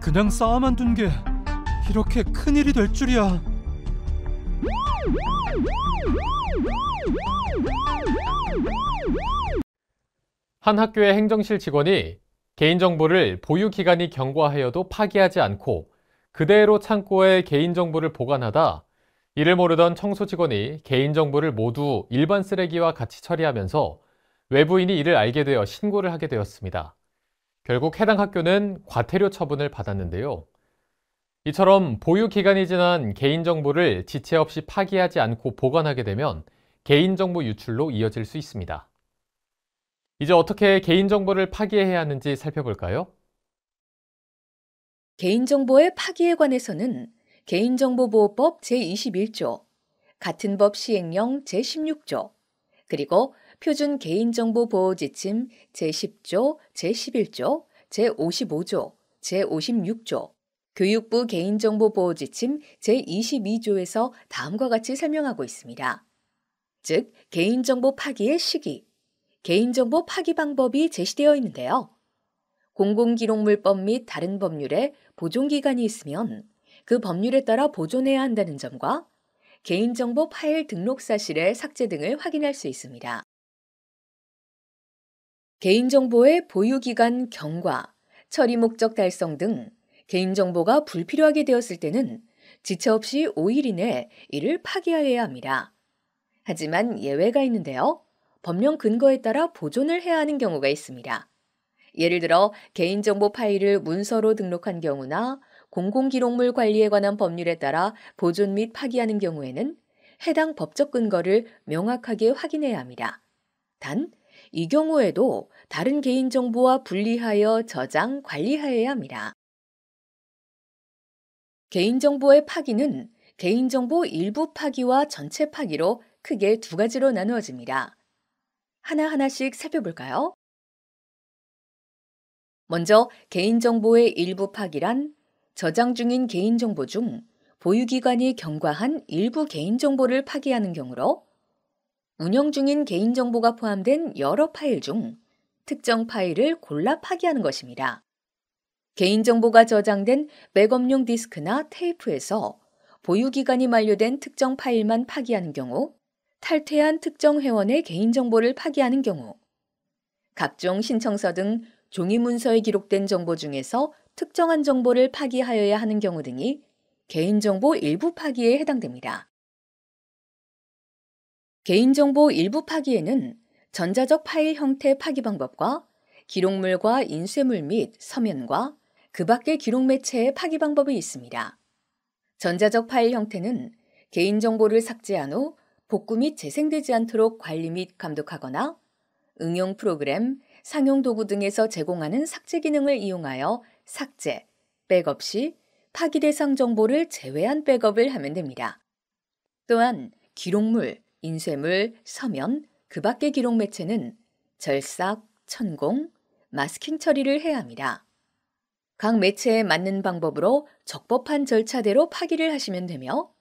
그냥 쌓아만 둔 게 이렇게 큰일이 될 줄이야. 한 학교의 행정실 직원이 개인정보를 보유기간이 경과하여도 파기하지 않고 그대로 창고에 개인정보를 보관하다 이를 모르던 청소 직원이 개인정보를 모두 일반 쓰레기와 같이 처리하면서 외부인이 이를 알게 되어 신고를 하게 되었습니다. 결국 해당 학교는 과태료 처분을 받았는데요. 이처럼 보유기간이 지난 개인정보를 지체 없이 파기하지 않고 보관하게 되면 개인정보 유출로 이어질 수 있습니다. 이제 어떻게 개인정보를 파기해야 하는지 살펴볼까요? 개인정보의 파기에 관해서는 개인정보보호법 제21조, 같은 법 시행령 제16조, 그리고 표준 개인정보보호지침 제10조, 제11조, 제55조, 제56조, 교육부 개인정보보호지침 제22조에서 다음과 같이 설명하고 있습니다. 즉, 개인정보 파기의 시기, 개인정보 파기 방법이 제시되어 있는데요. 공공기록물법 및 다른 법률에 보존기간이 있으면 그 법률에 따라 보존해야 한다는 점과 개인정보 파일 등록 사실의 삭제 등을 확인할 수 있습니다. 개인정보의 보유기간 경과, 처리 목적 달성 등 개인정보가 불필요하게 되었을 때는 지체 없이 5일 이내 이를 파기하여야 합니다. 하지만 예외가 있는데요. 법령 근거에 따라 보존을 해야 하는 경우가 있습니다. 예를 들어 개인정보 파일을 문서로 등록한 경우나 공공기록물 관리에 관한 법률에 따라 보존 및 파기하는 경우에는 해당 법적 근거를 명확하게 확인해야 합니다. 단, 이 경우에도 다른 개인정보와 분리하여 저장, 관리하여야 합니다. 개인정보의 파기는 개인정보 일부 파기와 전체 파기로 크게 두 가지로 나누어집니다. 하나하나씩 살펴볼까요? 먼저 개인정보의 일부 파기란 저장 중인 개인정보 중 보유기간이 경과한 일부 개인정보를 파기하는 경우로 운영 중인 개인정보가 포함된 여러 파일 중 특정 파일을 골라 파기하는 것입니다. 개인정보가 저장된 백업용 디스크나 테이프에서 보유기간이 만료된 특정 파일만 파기하는 경우, 탈퇴한 특정 회원의 개인정보를 파기하는 경우, 각종 신청서 등 종이 문서에 기록된 정보 중에서 특정한 정보를 파기하여야 하는 경우 등이 개인정보 일부 파기에 해당됩니다. 개인정보 일부 파기에는 전자적 파일 형태 파기 방법과 기록물과 인쇄물 및 서면과 그 밖의 기록 매체의 파기 방법이 있습니다. 전자적 파일 형태는 개인정보를 삭제한 후 복구 및 재생되지 않도록 관리 및 감독하거나 응용 프로그램, 상용 도구 등에서 제공하는 삭제 기능을 이용하여 삭제, 백업 시 파기 대상 정보를 제외한 백업을 하면 됩니다. 또한 기록물, 인쇄물, 서면, 그 밖의 기록 매체는 절삭, 천공, 마스킹 처리를 해야 합니다. 각 매체에 맞는 방법으로 적법한 절차대로 파기를 하시면 되며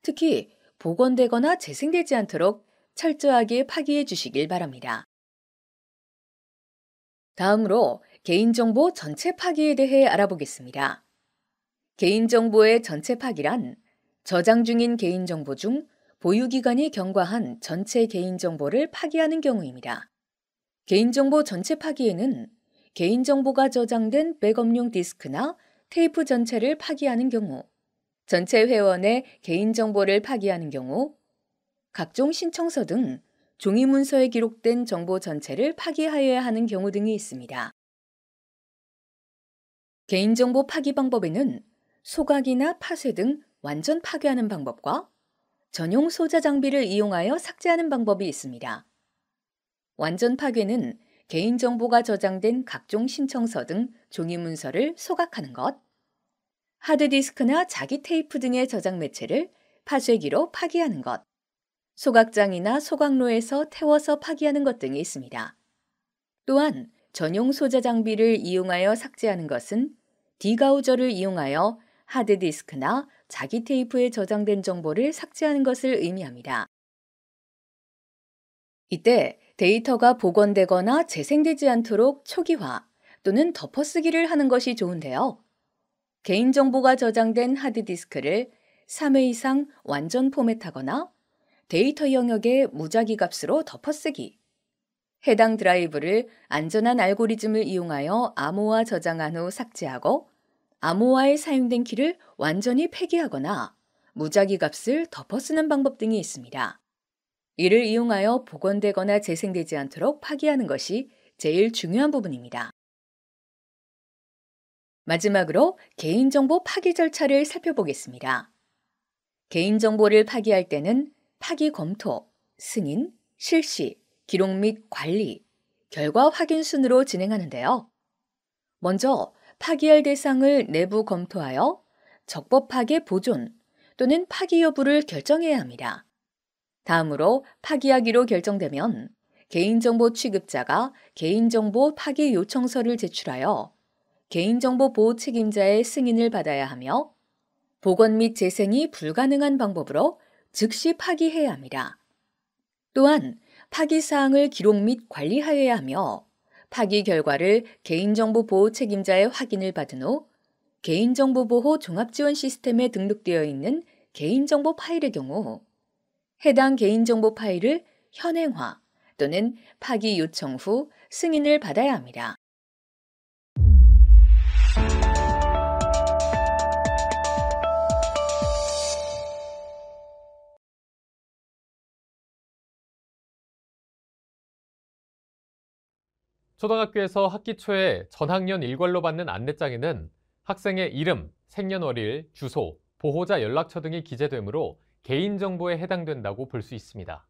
특히 복원되거나 재생되지 않도록 철저하게 파기해 주시길 바랍니다. 다음으로 개인정보 전체 파기에 대해 알아보겠습니다. 개인정보의 전체 파기란 저장 중인 개인정보 중 보유기간이 경과한 전체 개인정보를 파기하는 경우입니다. 개인정보 전체 파기에는 개인정보가 저장된 백업용 디스크나 테이프 전체를 파기하는 경우, 전체 회원의 개인정보를 파기하는 경우, 각종 신청서 등 종이 문서에 기록된 정보 전체를 파기하여야 하는 경우 등이 있습니다. 개인정보 파기 방법에는 소각이나 파쇄 등 완전 파괴하는 방법과 전용 소자 장비를 이용하여 삭제하는 방법이 있습니다. 완전 파괴는 개인정보가 저장된 각종 신청서 등 종이 문서를 소각하는 것, 하드디스크나 자기 테이프 등의 저장 매체를 파쇄기로 파기하는 것, 소각장이나 소각로에서 태워서 파기하는 것 등이 있습니다. 또한 전용 소자 장비를 이용하여 삭제하는 것은 디가우저를 이용하여 하드디스크나 자기 테이프에 저장된 정보를 삭제하는 것을 의미합니다. 이때 데이터가 복원되거나 재생되지 않도록 초기화 또는 덮어쓰기를 하는 것이 좋은데요. 개인정보가 저장된 하드디스크를 3회 이상 완전 포맷하거나 데이터 영역의 무작위 값으로 덮어쓰기, 해당 드라이브를 안전한 알고리즘을 이용하여 암호화 저장한 후 삭제하고 암호화에 사용된 키를 완전히 폐기하거나 무작위 값을 덮어쓰는 방법 등이 있습니다. 이를 이용하여 복원되거나 재생되지 않도록 파기하는 것이 제일 중요한 부분입니다. 마지막으로 개인정보 파기 절차를 살펴보겠습니다. 개인정보를 파기할 때는 파기 검토, 승인, 실시, 기록 및 관리, 결과 확인 순으로 진행하는데요. 먼저 파기할 대상을 내부 검토하여 적법하게 보존 또는 파기 여부를 결정해야 합니다. 다음으로 파기하기로 결정되면 개인정보 취급자가 개인정보 파기 요청서를 제출하여 개인정보 보호 책임자의 승인을 받아야 하며 복원 및 재생이 불가능한 방법으로 즉시 파기해야 합니다. 또한 파기 사항을 기록 및 관리하여야 하며 파기 결과를 개인정보 보호 책임자의 확인을 받은 후 개인정보 보호 종합지원 시스템에 등록되어 있는 개인정보 파일의 경우 해당 개인정보 파일을 현행화 또는 파기 요청 후 승인을 받아야 합니다. 초등학교에서 학기 초에 전학년 일괄로 받는 안내장에는 학생의 이름, 생년월일, 주소, 보호자 연락처 등이 기재되므로 개인정보에 해당된다고 볼 수 있습니다.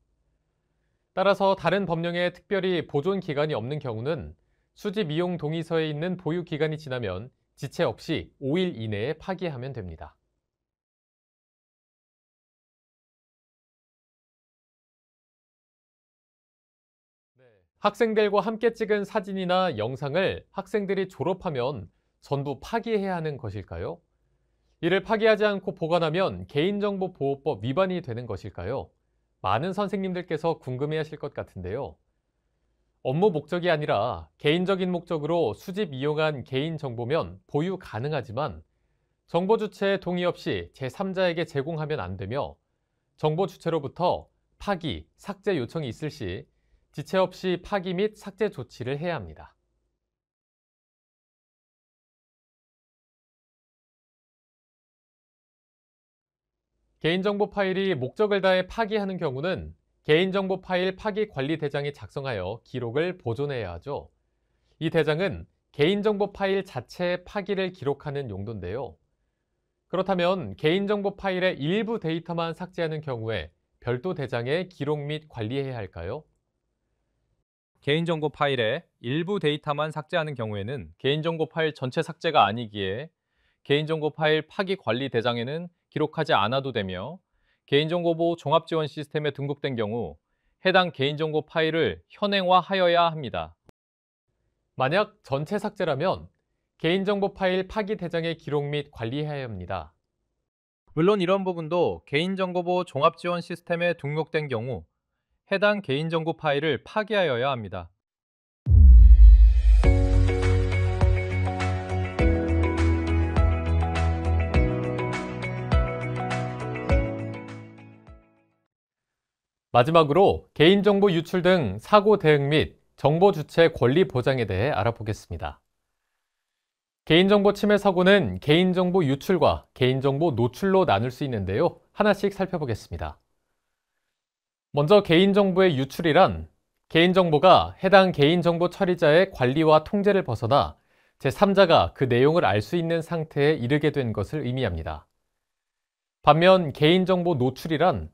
따라서 다른 법령에 특별히 보존 기간이 없는 경우는 수집 이용 동의서에 있는 보유 기간이 지나면 지체 없이 5일 이내에 파기하면 됩니다. 학생들과 함께 찍은 사진이나 영상을 학생들이 졸업하면 전부 파기해야 하는 것일까요? 이를 파기하지 않고 보관하면 개인정보보호법 위반이 되는 것일까요? 많은 선생님들께서 궁금해하실 것 같은데요. 업무 목적이 아니라 개인적인 목적으로 수집 이용한 개인정보면 보유 가능하지만 정보 주체의 동의 없이 제3자에게 제공하면 안 되며 정보 주체로부터 파기, 삭제 요청이 있을 시 지체 없이 파기 및 삭제 조치를 해야 합니다. 개인정보 파일이 목적을 다해 파기하는 경우는 개인정보 파일 파기 관리 대장이 작성하여 기록을 보존해야 하죠. 이 대장은 개인정보 파일 자체의 파기를 기록하는 용도인데요. 그렇다면 개인정보 파일의 일부 데이터만 삭제하는 경우에 별도 대장에 기록 및 관리해야 할까요? 개인정보 파일의 일부 데이터만 삭제하는 경우에는 개인정보 파일 전체 삭제가 아니기에 개인정보 파일 파기 관리 대장에는 기록하지 않아도 되며 개인정보보호 종합지원 시스템에 등록된 경우 해당 개인정보 파일을 현행화하여야 합니다. 만약 전체 삭제라면 개인정보 파일 파기 대장에 기록 및 관리해야 합니다. 물론 이런 부분도 개인정보보호 종합지원 시스템에 등록된 경우 해당 개인정보 파일을 파기하여야 합니다. 마지막으로 개인정보 유출 등 사고 대응 및 정보 주체 권리 보장에 대해 알아보겠습니다. 개인정보 침해 사고는 개인정보 유출과 개인정보 노출로 나눌 수 있는데요. 하나씩 살펴보겠습니다. 먼저 개인정보의 유출이란 개인정보가 해당 개인정보 처리자의 관리와 통제를 벗어나 제3자가 그 내용을 알 수 있는 상태에 이르게 된 것을 의미합니다. 반면 개인정보 노출이란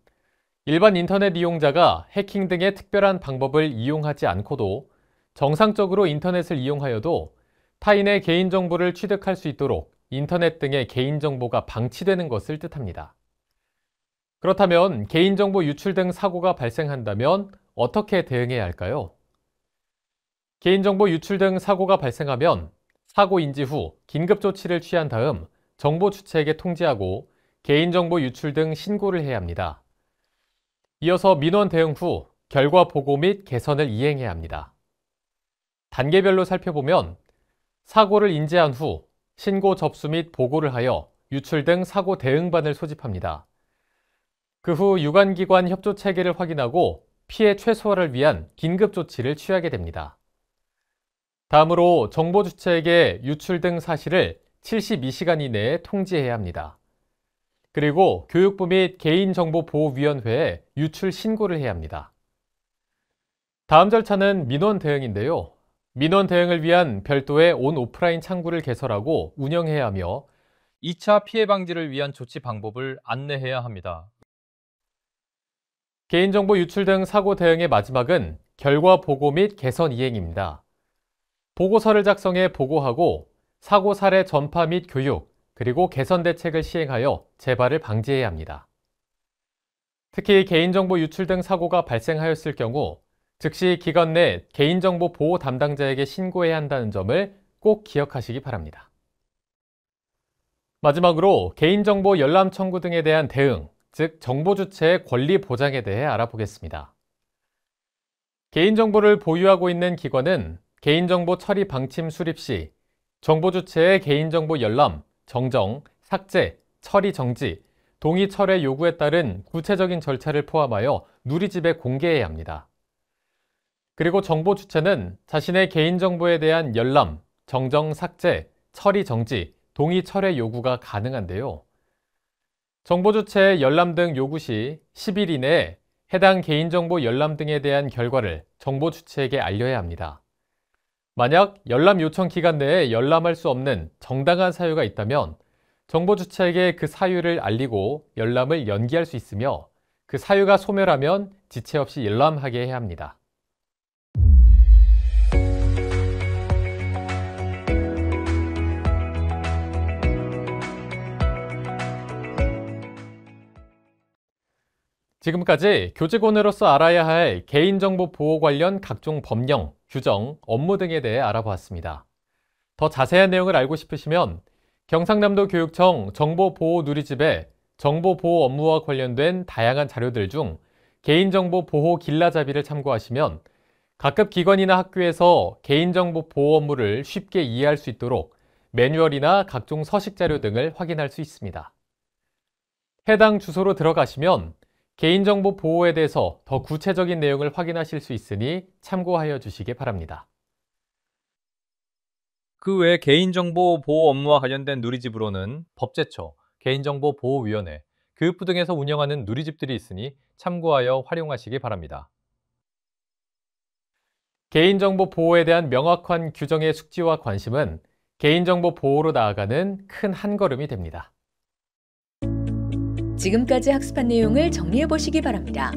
일반 인터넷 이용자가 해킹 등의 특별한 방법을 이용하지 않고도 정상적으로 인터넷을 이용하여도 타인의 개인정보를 취득할 수 있도록 인터넷 등의 개인정보가 방치되는 것을 뜻합니다. 그렇다면 개인정보 유출 등 사고가 발생한다면 어떻게 대응해야 할까요? 개인정보 유출 등 사고가 발생하면 사고 인지 후 긴급 조치를 취한 다음 정보 주체에게 통지하고 개인정보 유출 등 신고를 해야 합니다. 이어서 민원 대응 후 결과 보고 및 개선을 이행해야 합니다. 단계별로 살펴보면 사고를 인지한 후 신고 접수 및 보고를 하여 유출 등 사고 대응반을 소집합니다. 그 후 유관기관 협조 체계를 확인하고 피해 최소화를 위한 긴급 조치를 취하게 됩니다. 다음으로 정보 주체에게 유출 등 사실을 72시간 이내에 통지해야 합니다. 그리고 교육부 및 개인정보보호위원회에 유출 신고를 해야 합니다. 다음 절차는 민원 대응인데요. 민원 대응을 위한 별도의 온-오프라인 창구를 개설하고 운영해야 하며 2차 피해 방지를 위한 조치 방법을 안내해야 합니다. 개인정보 유출 등 사고 대응의 마지막은 결과 보고 및 개선 이행입니다. 보고서를 작성해 보고하고 사고 사례 전파 및 교육, 그리고 개선 대책을 시행하여 재발을 방지해야 합니다. 특히 개인정보 유출 등 사고가 발생하였을 경우 즉시 기관 내 개인정보 보호 담당자에게 신고해야 한다는 점을 꼭 기억하시기 바랍니다. 마지막으로 개인정보 열람 청구 등에 대한 대응, 즉 정보 주체의 권리 보장에 대해 알아보겠습니다. 개인정보를 보유하고 있는 기관은 개인정보 처리 방침 수립 시 정보 주체의 개인정보 열람, 정정, 삭제, 처리 정지, 동의 철회 요구에 따른 구체적인 절차를 포함하여 누리집에 공개해야 합니다. 그리고 정보 주체는 자신의 개인정보에 대한 열람, 정정, 삭제, 처리 정지, 동의 철회 요구가 가능한데요. 정보 주체의 열람 등 요구 시 10일 이내에 해당 개인정보 열람 등에 대한 결과를 정보 주체에게 알려야 합니다. 만약 열람 요청 기간 내에 열람할 수 없는 정당한 사유가 있다면 정보 주체에게 그 사유를 알리고 열람을 연기할 수 있으며 그 사유가 소멸하면 지체 없이 열람하게 해야 합니다. 지금까지 교직원으로서 알아야 할 개인정보 보호 관련 각종 법령, 규정, 업무 등에 대해 알아보았습니다. 더 자세한 내용을 알고 싶으시면 경상남도 교육청 정보보호 누리집에 정보보호 업무와 관련된 다양한 자료들 중 개인정보 보호 길라잡이를 참고하시면 각급 기관이나 학교에서 개인정보 보호 업무를 쉽게 이해할 수 있도록 매뉴얼이나 각종 서식 자료 등을 확인할 수 있습니다. 해당 주소로 들어가시면 개인정보 보호에 대해서 더 구체적인 내용을 확인하실 수 있으니 참고하여 주시기 바랍니다. 그 외 개인정보 보호 업무와 관련된 누리집으로는 법제처, 개인정보보호위원회, 교육부 등에서 운영하는 누리집들이 있으니 참고하여 활용하시기 바랍니다. 개인정보 보호에 대한 명확한 규정의 숙지와 관심은 개인정보 보호로 나아가는 큰 한걸음이 됩니다. 지금까지 학습한 내용을 정리해 보시기 바랍니다.